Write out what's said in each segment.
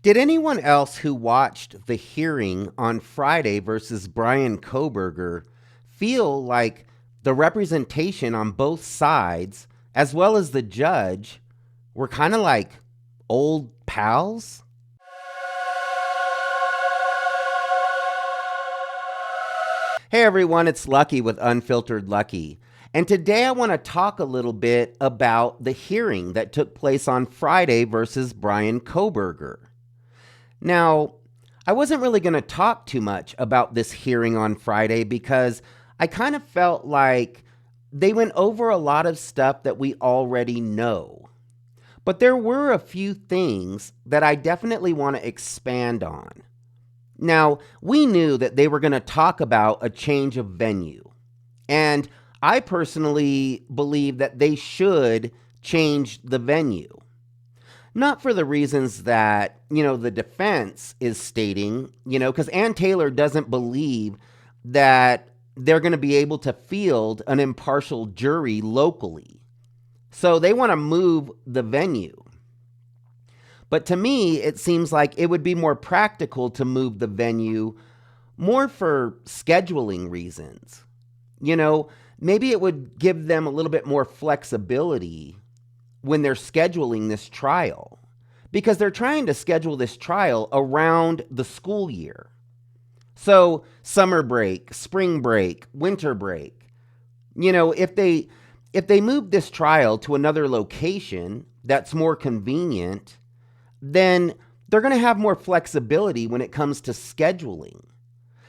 Did anyone else who watched the hearing on Friday versus Brian Koberger feel like the representation on both sides, as well as the judge, were kind of like old pals? Hey everyone, it's Lucky with Unfiltered Lucky. And today I want to talk a little bit about the hearing that took place on Friday versus Brian Koberger. Now, I wasn't really going to talk too much about this hearing on Friday because I kind of felt like they went over a lot of stuff that we already know. But there were a few things that I definitely want to expand on. Now, we knew that they were going to talk about a change of venue. And I personally believe that they should change the venue. Not for the reasons that, the defense is stating, because Ann Taylor doesn't believe that they're going to be able to field an impartial jury locally. So they want to move the venue. But to me, it seems like it would be more practical to move the venue more for scheduling reasons. Maybe it would give them a little bit more flexibility when they're scheduling this trial, because they're trying to schedule this trial around the school year. So summer break, spring break, winter break. If they move this trial to another location that's more convenient, then they're going to have more flexibility when it comes to scheduling.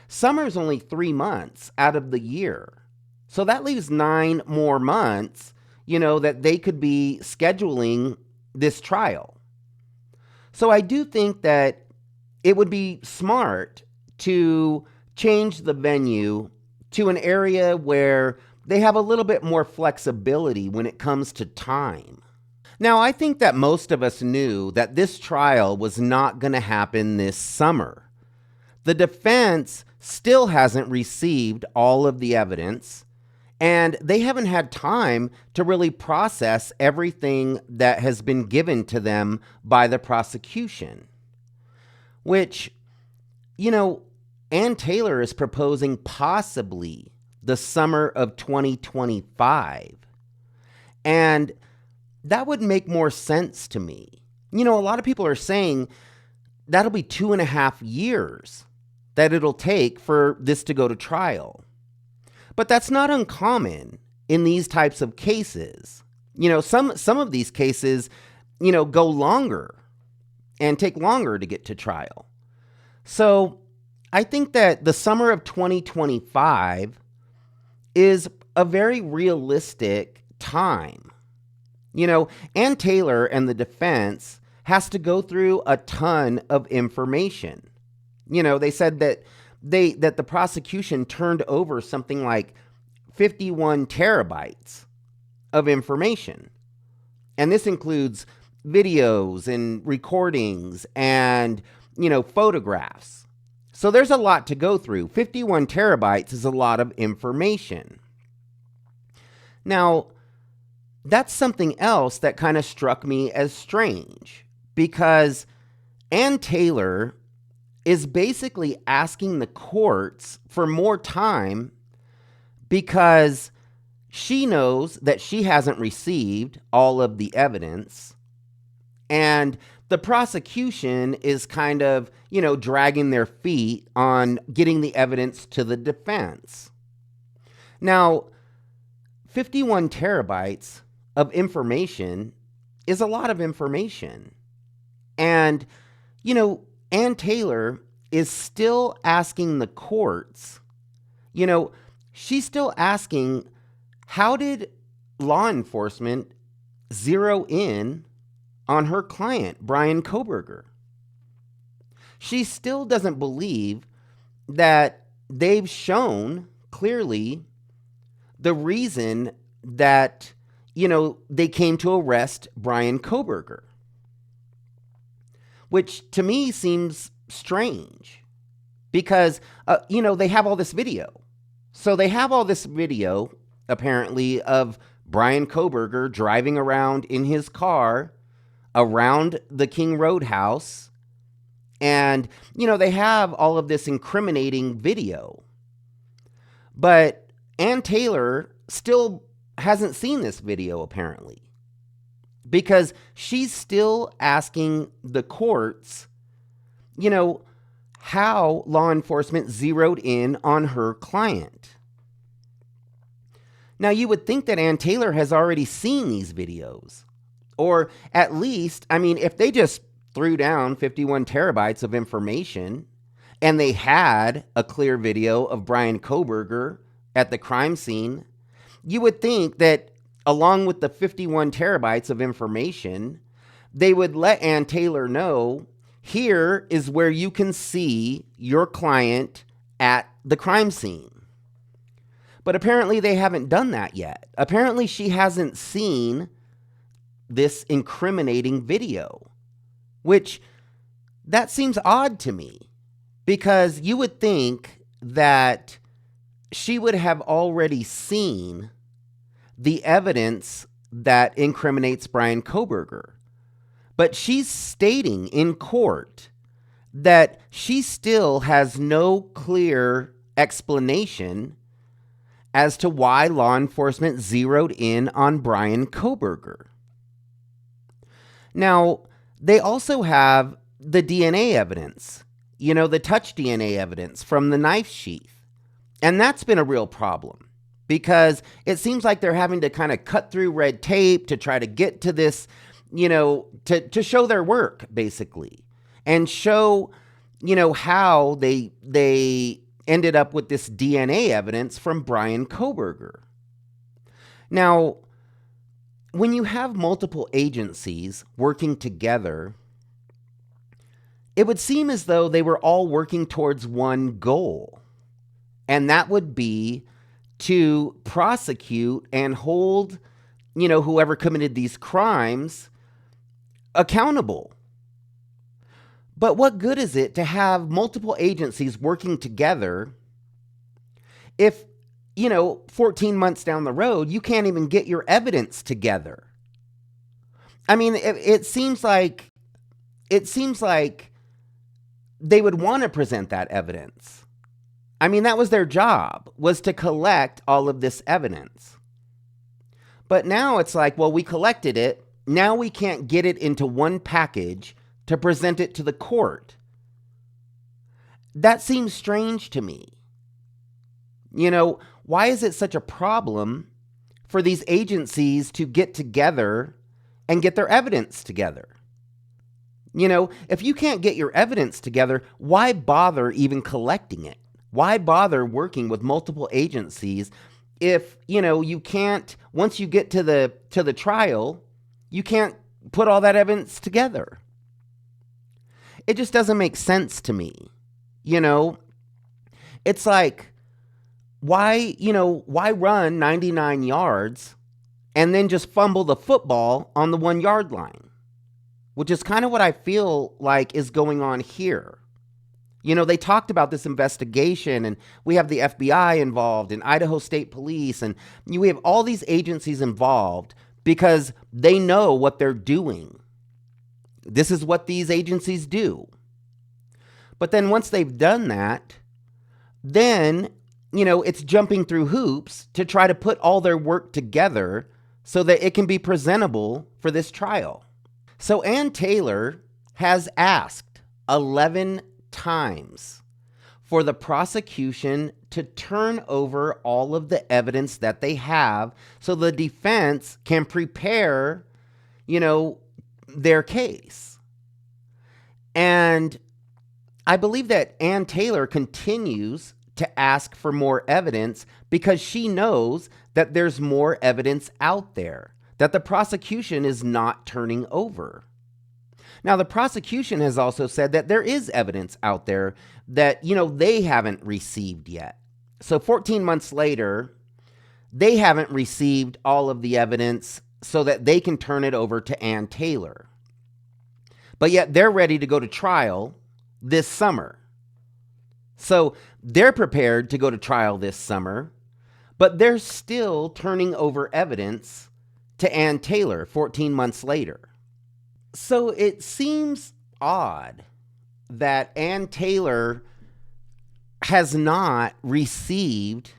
Summer's only 3 months out of the year. So that leaves 9 more months, that they could be scheduling this trial. So I do think that it would be smart to change the venue to an area where they have a little bit more flexibility when it comes to time. Now, I think that most of us knew that this trial was not going to happen this summer. The defense still hasn't received all of the evidence, and they haven't had time to really process everything that has been given to them by the prosecution. Which, Ann Taylor is proposing possibly the summer of 2025. And that would make more sense to me. A lot of people are saying that'll be 2.5 years that it'll take for this to go to trial. But that's not uncommon in these types of cases. Some of these cases, go longer and take longer to get to trial. So I think that the summer of 2025 is a very realistic time. Ann Taylor and the defense has to go through a ton of information. They said that the prosecution turned over something like 51 terabytes of information. And this includes videos and recordings and, photographs. So there's a lot to go through. 51 terabytes is a lot of information. Now, that's something else that kind of struck me as strange, because Ann Taylor is basically asking the courts for more time because she knows that she hasn't received all of the evidence, and the prosecution is kind of, dragging their feet on getting the evidence to the defense. Now, 51 terabytes of information is a lot of information. And, Ann Taylor is still asking the courts, she's still asking, how did law enforcement zero in on her client, Brian Koberger? She still doesn't believe that they've shown clearly the reason that, they came to arrest Brian Koberger, which to me seems strange because, they have all this video. So they have all this video, apparently, of Brian Koberger driving around in his car around the King Roadhouse And, they have all of this incriminating video. But Ann Taylor still hasn't seen this video, apparently, because she's still asking the courts, how law enforcement zeroed in on her client. Now, you would think that Ann Taylor has already seen these videos. Or at least, if they just threw down 51 terabytes of information and they had a clear video of Brian Kohberger at the crime scene, you would think that along with the 51 terabytes of information, they would let Ann Taylor know, here is where you can see your client at the crime scene. But apparently they haven't done that yet. Apparently she hasn't seen this incriminating video, which that seems odd to me, because you would think that she would have already seen the evidence that incriminates Brian Kohberger. But she's stating in court that she still has no clear explanation as to why law enforcement zeroed in on Brian Kohberger. Now, they also have the DNA evidence, the touch DNA evidence from the knife sheath. And that's been a real problem, because it seems like they're having to kind of cut through red tape to try to get to this, to show their work, basically, and show, how they ended up with this DNA evidence from Brian Kohberger. Now, when you have multiple agencies working together, it would seem as though they were all working towards one goal, and that would be to prosecute and hold, whoever committed these crimes accountable. But what good is it to have multiple agencies working together if, 14 months down the road, you can't even get your evidence together? It seems like they would want to present that evidence. That was their job, was to collect all of this evidence. But now it's like, well, we collected it. Now we can't get it into one package to present it to the court. That seems strange to me. Why is it such a problem for these agencies to get together and get their evidence together? If you can't get your evidence together, why bother even collecting it? Why bother working with multiple agencies if, you can't, once you get to the trial, you can't put all that evidence together? It just doesn't make sense to me. It's like, why run 99 yards and then just fumble the football on the 1 yard line? Which is kind of what I feel like is going on here. They talked about this investigation, and we have the FBI involved and Idaho State Police, and we have all these agencies involved because they know what they're doing. This is what these agencies do. But then once they've done that, then, it's jumping through hoops to try to put all their work together so that it can be presentable for this trial. So Ann Taylor has asked 11 times for the prosecution to turn over all of the evidence that they have so the defense can prepare, their case. And I believe that Ann Taylor continues to ask for more evidence because she knows that there's more evidence out there that the prosecution is not turning over. Now, the prosecution has also said that there is evidence out there that, they haven't received yet. So 14 months later, they haven't received all of the evidence so that they can turn it over to Ann Taylor. But yet they're ready to go to trial this summer. So they're prepared to go to trial this summer, but they're still turning over evidence to Ann Taylor 14 months later. So it seems odd that Ann Taylor has not received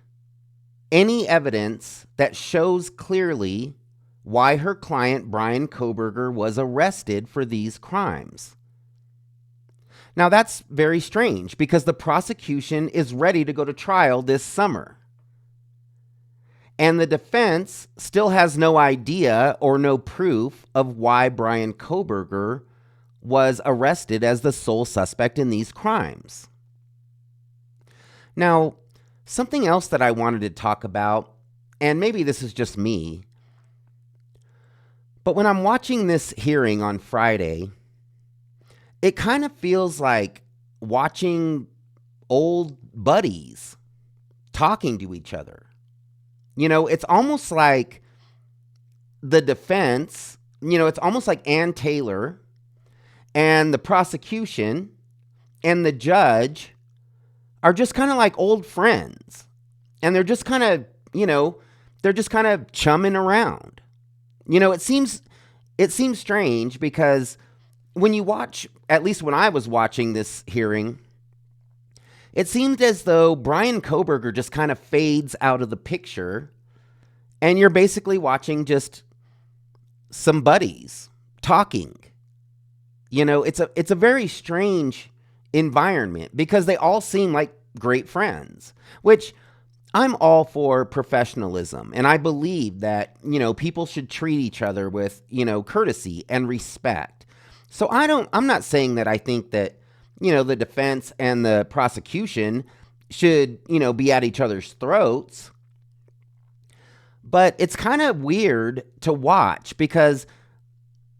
any evidence that shows clearly why her client, Brian Kohberger, was arrested for these crimes. Now, that's very strange because the prosecution is ready to go to trial this summer. And the defense still has no idea or no proof of why Brian Kohberger was arrested as the sole suspect in these crimes. Now, something else that I wanted to talk about, and maybe this is just me, but when I'm watching this hearing on Friday, it kind of feels like watching old buddies talking to each other. You know, it's almost like the defense, it's almost like Ann Taylor and the prosecution and the judge are just kind of like old friends. And they're just kind of, they're just kind of chumming around. It seems strange because when you watch, at least when I was watching this hearing, it seemed as though Brian Kohberger just kind of fades out of the picture and you're basically watching just some buddies talking. It's a very strange environment because they all seem like great friends, which I'm all for professionalism. And I believe that, people should treat each other with, courtesy and respect. So I'm not saying that I think that, the defense and the prosecution should, be at each other's throats. But it's kind of weird to watch because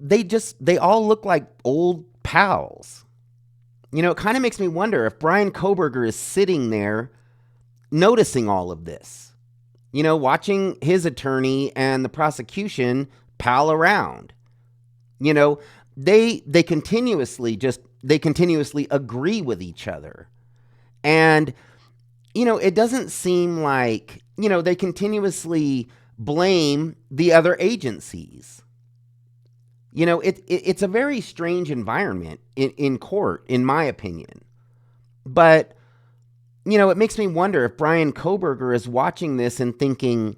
they all look like old pals. It kind of makes me wonder if Brian Kohberger is sitting there noticing all of this, watching his attorney and the prosecution pal around. They continuously agree with each other. And, it doesn't seem like, they continuously blame the other agencies. It's a very strange environment in court, in my opinion. But, it makes me wonder if Brian Kohberger is watching this and thinking,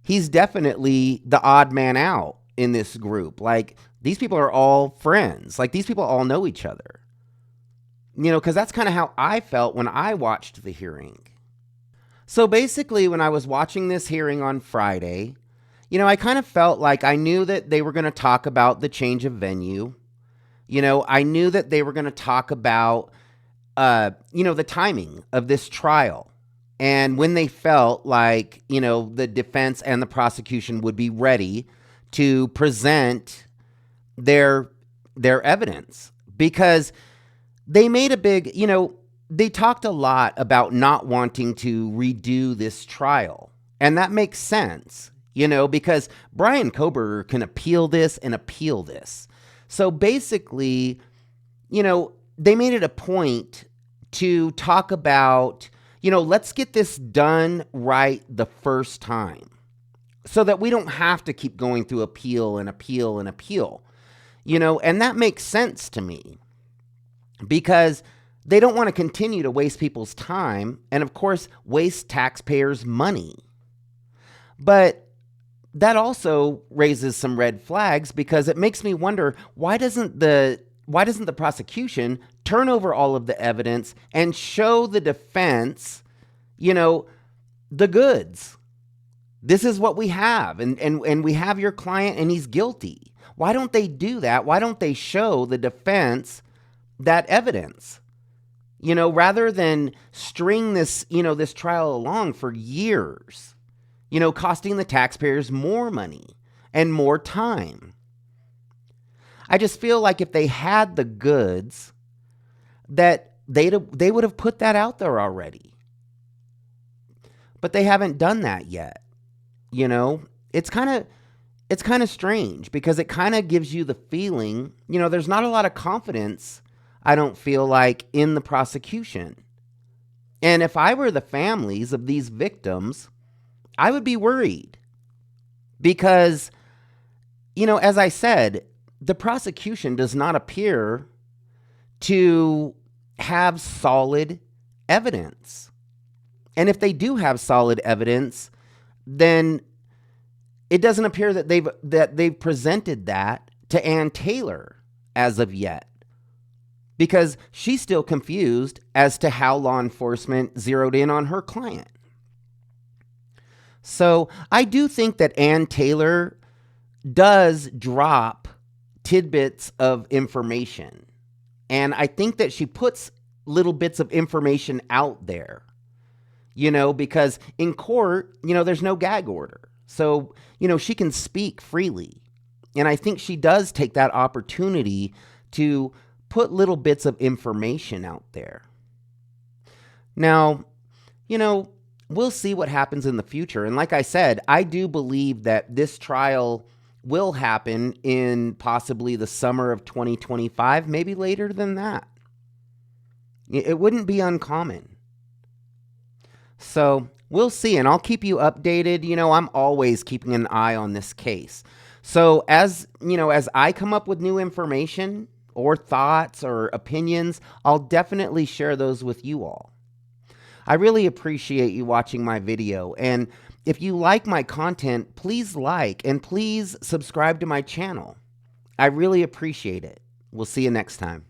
he's definitely the odd man out in this group. Like, these people are all friends. Like, these people all know each other. Because that's kind of how I felt when I watched the hearing. So basically, when I was watching this hearing on Friday, I kind of felt like I knew that they were going to talk about the change of venue. I knew that they were going to talk about, the timing of this trial. And when they felt like, the defense and the prosecution would be ready to present their evidence. Because they made a big, they talked a lot about not wanting to redo this trial. And that makes sense. Because Brian Kohberger can appeal this and appeal this. So basically, they made it a point to talk about, let's get this done right the first time so that we don't have to keep going through appeal and appeal and appeal, and that makes sense to me because they don't want to continue to waste people's time and, of course, waste taxpayers' money. But that also raises some red flags because it makes me wonder, why doesn't the prosecution turn over all of the evidence and show the defense, the goods? This is what we have, and we have your client and he's guilty. Why don't they do that? Why don't they show the defense that evidence? Rather than string this, this trial along for years. Costing the taxpayers more money and more time. I just feel like if they had the goods, that they would have put that out there already. But they haven't done that yet. It's kind of strange because it kind of gives you the feeling, there's not a lot of confidence, I don't feel like, in the prosecution. And if I were the families of these victims, I would be worried because, as I said, the prosecution does not appear to have solid evidence. And if they do have solid evidence, then it doesn't appear that they've presented that to Ann Taylor as of yet, because she's still confused as to how law enforcement zeroed in on her client. So I do think that Ann Taylor does drop tidbits of information. And I think that she puts little bits of information out there, because in court, there's no gag order. So, she can speak freely. And I think she does take that opportunity to put little bits of information out there. Now, we'll see what happens in the future. And like I said, I do believe that this trial will happen in possibly the summer of 2025, maybe later than that. It wouldn't be uncommon. So we'll see, and I'll keep you updated. I'm always keeping an eye on this case. So as I come up with new information or thoughts or opinions, I'll definitely share those with you all. I really appreciate you watching my video, and if you like my content, please like and please subscribe to my channel. I really appreciate it. We'll see you next time.